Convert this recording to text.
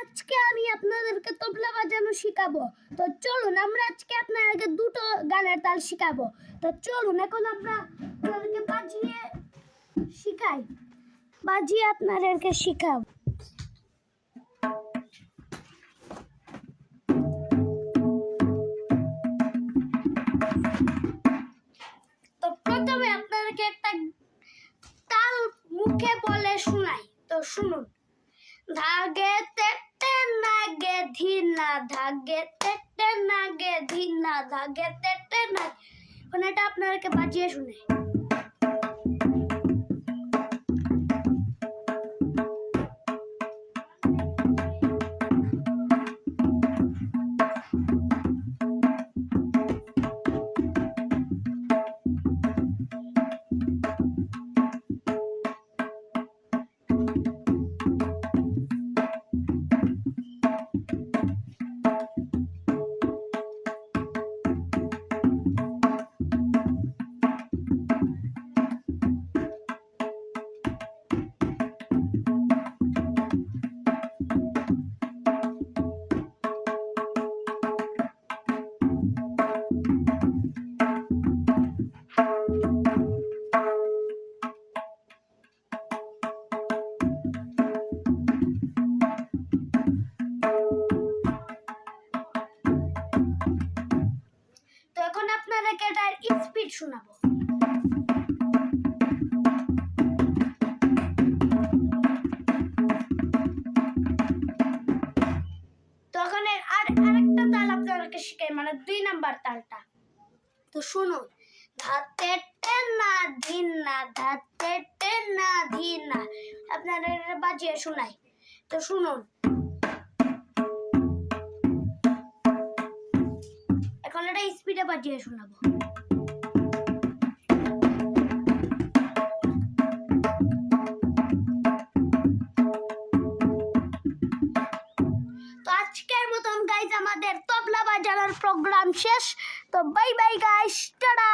আজকে আমি আপনাদেরকে তবলা বাজানো শিখাবো। তো চলুন আমরা আজকে আপনাদেরকে দুটো গানের তাল শিখাবো। তো চলুন এখন আমরা আপনাদেরকে বাজিয়ে আপনাদেরকে শিখাবো। তো প্রথমে আপনাদেরকে একটা তাল মুখে বলে শোনাই, তো শুনুন। ধাগে তেটে নাগে ধিনা, ধাগে তেটে নাগে ধিনা, ধাগে তেটে নাগে। এখন এটা আপনাদেরকে বাজিয়ে শুনে। তো এখন আপনাদেরকে এটার স্পিড শোনাবো। তখন আরেকটা তাল আপনাদেরকে শিখাই, মানে 2 নাম্বার তালটা। তো শুনুন। ধাতে টেনা ধিনা, ধাতে টেনা ধিনা। আপনাদের বাজিয়ে শোনাই, তো শুনুন। এখন এটা স্পিডে বাজিয়ে শোনাবো। তো আজকের মতন গাইজ আমাদের তবলা বাজানোর প্রোগ্রাম শেষ। তো বাই বাই গাইস, টাটা।